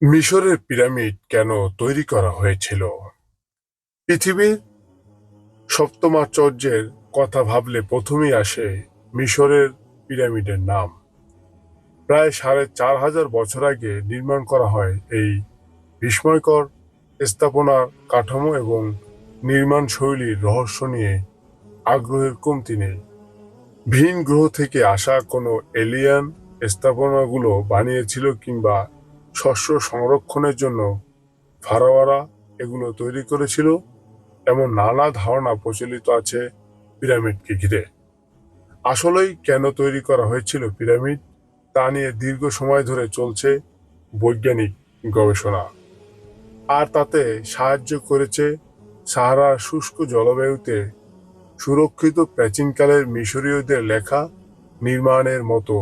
মিশরের পিরামিড কেন তৈরি করা হয়েছিল? পৃথিবীর সপ্তমাশ্চর্যের কথা ভাবলে প্রথমেই আসে মিশরের পিরামিডের নাম। প্রায় ৪,৫০০ বছর আগে নির্মাণ করা হয় এই বিস্ময়কর স্থাপনার কাঠামো এবং নির্মাণ শৈলীর রহস্য নিয়ে আগ্রহের কমতি নেই। ভিন গ্রহ থেকে আসা কোনো এলিয়ান স্থাপনাগুলো বানিয়েছিল কিংবা শস্য সংরক্ষণের জন্য ফারাওয়ারা এগুলো তৈরি করেছিল, এমন নানা ধারণা প্রচলিত আছে পিরামিডকে ঘিরে। আসলেই কেন তৈরি করা হয়েছিল পিরামিড, তা নিয়ে দীর্ঘ সময় ধরে চলছে বৈজ্ঞানিক গবেষণা। আর তাতে সাহায্য করেছে সাহারার শুষ্ক জলবায়ুতে সুরক্ষিত প্রাচীনকালের মিশরীয়দের লেখা নির্মাণের মতো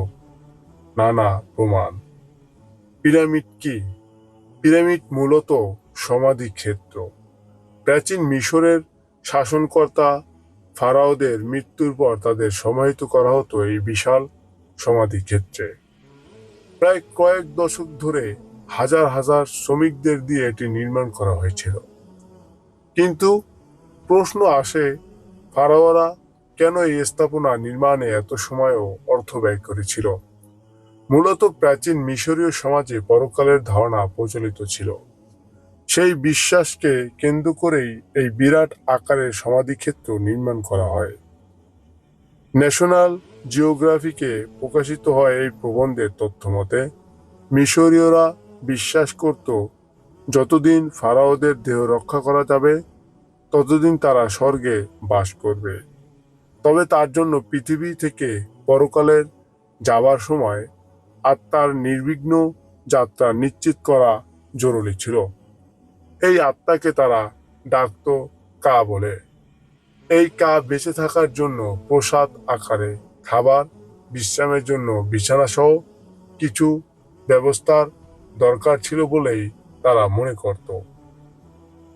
নানা প্রমাণ। পিরামিড কি? পিরামিড মূলত সমাধি ক্ষেত্র। প্রাচীন মিশরের শাসনকর্তা ফারাওদের মৃত্যুর পর তাদের সমাহিত করা হতো এই বিশাল সমাধিক্ষেত্রে। প্রায় কয়েক দশক ধরে হাজার হাজার শ্রমিকদের দিয়ে এটি নির্মাণ করা হয়েছিল। কিন্তু প্রশ্ন আসে, ফারাওরা কেন এই স্থাপনা নির্মাণে এত সময় ও অর্থ ব্যয় করেছিল? মূলত প্রাচীন মিশরীয় সমাজে পরকালের ধারণা প্রচলিত ছিল। সেই বিশ্বাসকে কেন্দ্র করেই এই বিরাট আকারের সমাধিক্ষেত্র নির্মাণ করা হয়। ন্যাশনাল জিওগ্রাফিকে প্রকাশিত হয় এই প্রবন্ধের তথ্য মতে, মিশরীয়রা বিশ্বাস করত যতদিন ফারাওদের দেহ রক্ষা করা যাবে ততদিন তারা স্বর্গে বাস করবে। তবে তার জন্য পৃথিবী থেকে পরকালের যাবার সময় আত্মার নির্বিঘ্ন যাত্রা নিশ্চিত করা জরুরি ছিল। এই আত্মাকে তারা ডাকত কা বলে। এই কা বেঁচে থাকার জন্য প্রসাদ আকারে খাবার, বিশ্রামের জন্য বিছানা সহ কিছু ব্যবস্থার দরকার ছিল বলেই তারা মনে করত।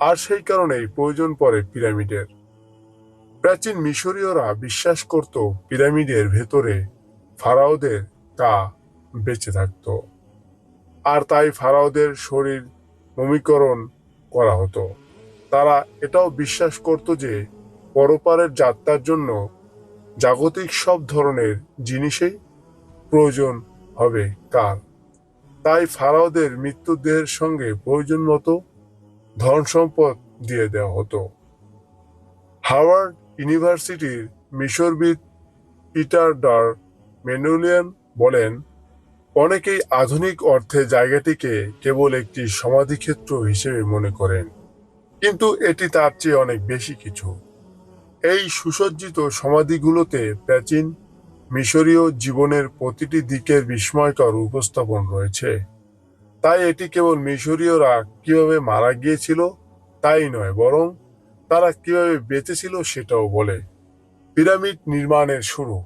আর সেই কারণেই প্রয়োজন পড়ে পিরামিডের। প্রাচীন মিশরীয়রা বিশ্বাস করত পিরামিডের ভেতরে ফারাওদের কা বেঁচে থাকত। আর তাই ফারাওদের শরীর মমিকরণ করা হতো। তারা এটাও বিশ্বাস করত যে পরপারের যাত্রার জন্য জাগতিক সব ধরনের জিনিসেই প্রয়োজন হবে কার। তাই ফারাওদের মৃত্যুদেহের সঙ্গে প্রয়োজন মতো ধন সম্পদ দিয়ে দেওয়া হতো। হার্ভার্ড ইউনিভার্সিটির মিশরবিদ পিটার ডার ম্যানুলিয়ান বলেন, অনেকেই আধুনিক অর্থে জায়গাটিকে কেবল একটি সমাধিক্ষেত্র হিসেবে মনে করেন, কিন্তু এটি তার চেয়ে অনেক বেশি কিছু। এই সুসজ্জিত সমাধিগুলোতে প্রাচীন মিশরীয় জীবনের প্রতিটি দিকের বিস্ময়কর উপস্থাপন রয়েছে। তাই এটি কেবল মিশরীয়রা কিভাবে মারা গিয়েছিল তাই নয়, বরং তারা কিভাবে বেঁচে ছিল সেটাও বলে। পিরামিড নির্মাণের শুরু।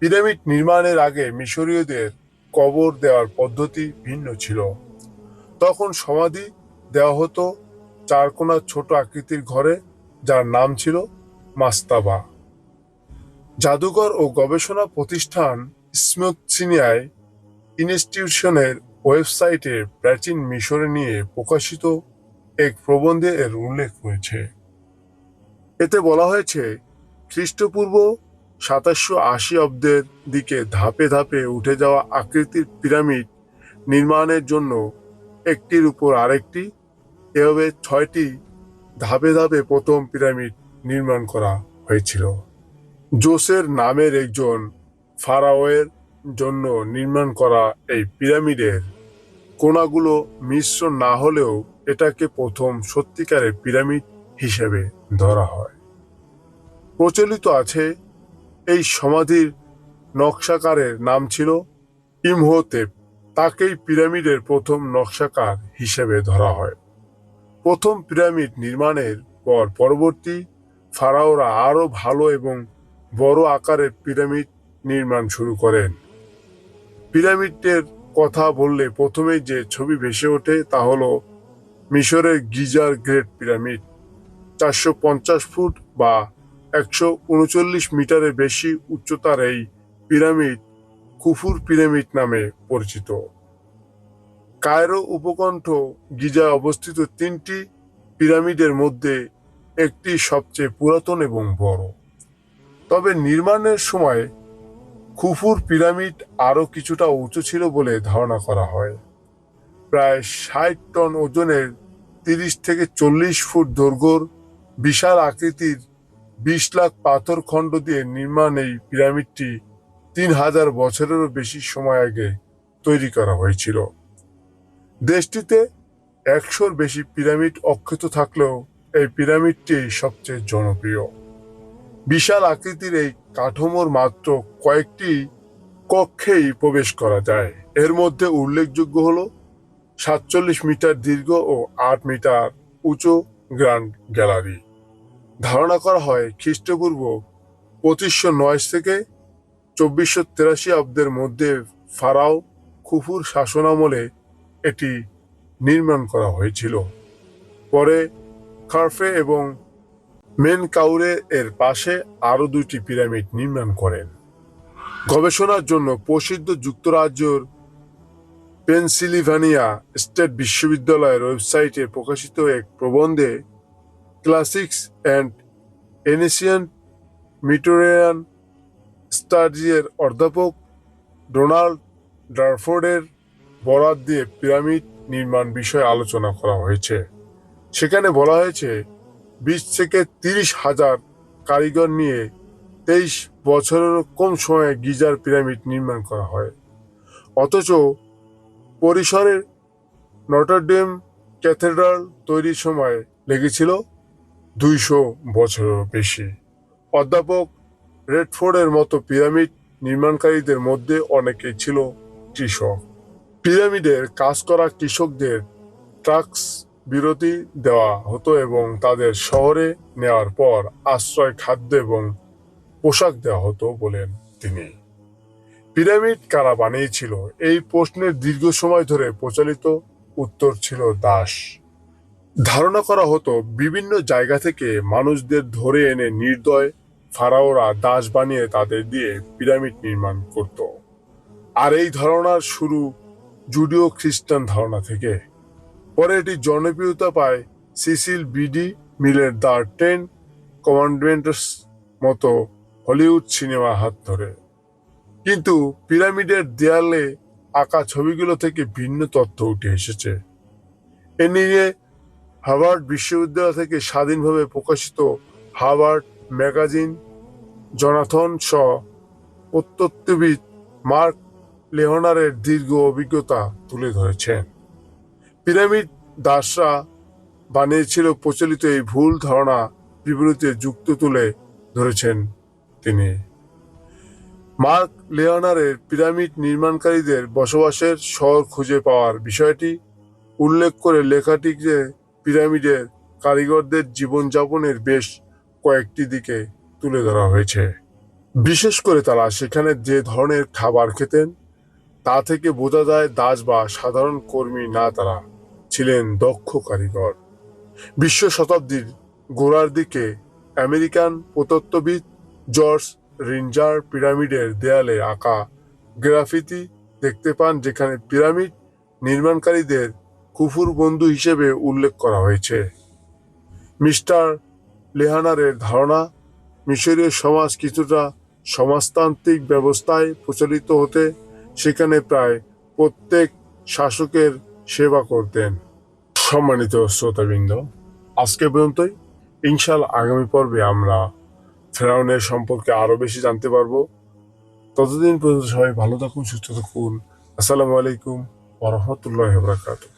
পিরামিড নির্মাণের আগে মিশরীয়দের কবর দেওয়ার পদ্ধতি ভিন্ন ছিল। তখন সমাধি দেওয়া হতো চারকোনা ছোট আকৃতির ঘরে, যার নাম ছিল মাস্তাবা। জাদুঘর ও গবেষণা প্রতিষ্ঠান স্মিথসোনিয়ান ইনস্টিটিউশনের ওয়েবসাইটে প্রাচীন মিশর নিয়ে প্রকাশিত এক প্রবন্ধে এর উল্লেখ রয়েছে। এতে বলা হয়েছে, খ্রিস্টপূর্ব ২৭৮০ অব্দের দিকে ধাপে ধাপে উঠে যাওয়া আকৃতির পিরামিড নির্মাণের জন্য একটির উপর আরেকটি, এভাবে ৬টি ধাপে ধাপে প্রথম পিরামিড নির্মাণ করা হয়েছিল। জোসের নামের একজন ফারাওয়ের জন্য নির্মাণ করা এই পিরামিডের কোণাগুলো মিশ্র না হলেও এটাকে প্রথম সত্যিকারের পিরামিড হিসেবে ধরা হয়। প্রচলিত আছে এই সমাধির নকশাকারের নাম ছিল ইমহোতেপ। তাকেই পিরামিডের প্রথম নকশাকার হিসেবে ধরা হয়। প্রথম পিরামিড নির্মাণের পর পরবর্তী ফারাওরা আরো ভালো এবং বড় আকারের পিরামিড নির্মাণ শুরু করেন। পিরামিডের কথা বললে প্রথমেই যে ছবি ভেসে ওঠে তা হলো মিশরের গিজার গ্রেট পিরামিড। ৪৫০ ফুট বা ১৩৯ মিটারের বেশি উচ্চতার এই পিরামিড খুফুর পিরামিড নামে পরিচিত। কায়রো উপকণ্ঠ গিজায় অবস্থিত তিনটি পিরামিডের মধ্যে একটি সবচেয়ে পুরাতন এবং বড়। তবে নির্মাণের সময় খুফুর পিরামিড আরও কিছুটা উঁচু ছিল বলে ধারণা করা হয়। প্রায় ৬০ টন ওজনের ৩০ থেকে ৪০ ফুট দৈর্ঘ্যর বিশাল আকৃতির ২০ লাখ পাথর খণ্ড দিয়ে নির্মাণ এই পিরামিডটি ৩,০০০ বছরেরও বেশি সময় আগে তৈরি করা হয়েছিল। দেশটিতে ১০০-র বেশি পিরামিড অক্ষত থাকলেও এই পিরামিডটি সবচেয়ে জনপ্রিয়। বিশাল আকৃতির এই কাঠামোর মাত্র কয়েকটি কক্ষেই প্রবেশ করা যায়। এর মধ্যে উল্লেখযোগ্য হল ৪৭ মিটার দীর্ঘ ও ৮ মিটার উঁচু গ্র্যান্ড গ্যালারি। ধারণা করা হয় খ্রিস্টপূর্ব ২৫০৯ থেকে ২৪৮৩ অব্দের মধ্যে ফারাও খুফুর শাসনামলে এটি নির্মাণ করা হয়েছিল। পরে খারফে এবং মেনকাউরে এর পাশে আরও ২টি পিরামিড নির্মাণ করেন। গবেষণার জন্য প্রসিদ্ধ যুক্তরাজ্যের পেনসিলভানিয়া স্টেট বিশ্ববিদ্যালয়ের ওয়েবসাইটে প্রকাশিত এক প্রবন্ধে ক্লাসিক্স অ্যান্ড এনশিয়েন্ট মিটোরিয়ান স্টাডিজের অধ্যাপক ডোনাল্ড ডারফোর্ডের বরাত দিয়ে পিরামিড নির্মাণ বিষয়ে আলোচনা করা হয়েছে। সেখানে বলা হয়েছে ২০ থেকে ৩০ হাজার কারিগর নিয়ে ২৩ বছরেরও কম সময়ে গিজার পিরামিড নির্মাণ করা হয়। অথচ পরিসরের নটরডেম ক্যাথেড্রাল তৈরির সময় লেগেছিল ২০০ বছরেরও বেশি। অধ্যাপক রেডফোর্ডের মতো পিরামিড নির্মাণকারীদের মধ্যে অনেকেই ছিল কৃষক। পিরামিডের কাজ করা কৃষকদের ট্যাক্স বিরতি দেওয়া হতো এবং তাদের শহরে নেওয়ার পর আশ্রয়, খাদ্য এবং পোশাক দেওয়া হতো বলেন তিনি। পিরামিড কারা বানিয়েছিল এই প্রশ্নের দীর্ঘ সময় ধরে প্রচলিত উত্তর ছিল দাস। ধারণা করা হতো বিভিন্ন জায়গা থেকে মানুষদের ধরে এনে নির্দয় ফারাওরা দাস বানিয়ে তাদের দিয়ে পিরামিড নির্মাণ করত। আর এই ধারণার শুরু জুডিও খ্রিস্টান ধারণা থেকে। পরে এটি জনপ্রিয়তা পায় সিসিল বিডি মিলের দ্য 10 কমান্ডমেন্টস মতো হলিউড সিনেমা হাত ধরে। কিন্তু পিরামিডের দেয়ালে আঁকা ছবিগুলো থেকে ভিন্ন তথ্য উঠে এসেছে। এ নিয়ে হার্ভার্ড বিশ্ববিদ্যালয় থেকে স্বাধীনভাবে প্রকাশিত হার্ভার্ড ম্যাগাজিন জোনাথন শ প্রত্নতত্ত্ববিদ মার্ক লেহনারের দীর্ঘ অভিজ্ঞতা তুলে ধরেছেন। পিরামিড দাসরা বানিয়েছিল প্রচলিত এই ভুল ধারণা বিবৃতিতে যুক্ত তুলে ধরেছেন তিনি। মার্ক লেহনারের পিরামিড নির্মাণকারীদের বসবাসের শহর খুঁজে পাওয়ার বিষয়টি উল্লেখ করে লেখাটিতে পিরামিডের কারিগরদের জীবনযাপনের বেশ কয়েকটি দিকে তুলে ধরা হয়েছে। বিশেষ করে তারা সেখানে যে ধরনের খাবার খেতেন তা থেকে বোঝা যায় দাস বা সাধারণ কর্মী না, তারা ছিলেন দক্ষ কারিগর। বিশ শতাব্দীর গোড়ার দিকে আমেরিকান প্রত্নতত্ত্ববিদ জর্জ রিঞ্জার পিরামিডের দেয়ালে আঁকা গ্রাফিতি দেখতে পান, যেখানে পিরামিড নির্মাণকারীদের খুফুর বন্ধু হিসেবে উল্লেখ করা হয়েছে। মিস্টার লেহানারের ধারণা, মিশরীয় সমাজ কিছুটা সমাজতান্ত্রিক ব্যবস্থায় প্রচলিত হতে সেখানে প্রায় প্রত্যেক শাসকের সেবা করতেন। সম্মানিত শ্রোতাবৃন্দ, আজকে পর্যন্তই। ইনশাআল্লাহ আগামী পর্বে আমরা ফেরাউনের সম্পর্কে আরো বেশি জানতে পারবো। ততদিন পর্যন্ত সবাই ভালো থাকুন, সুস্থ থাকুন। আসসালামু আলাইকুম ওয়া রাহমাতুল্লাহি ওয়া বারাকাতুহু।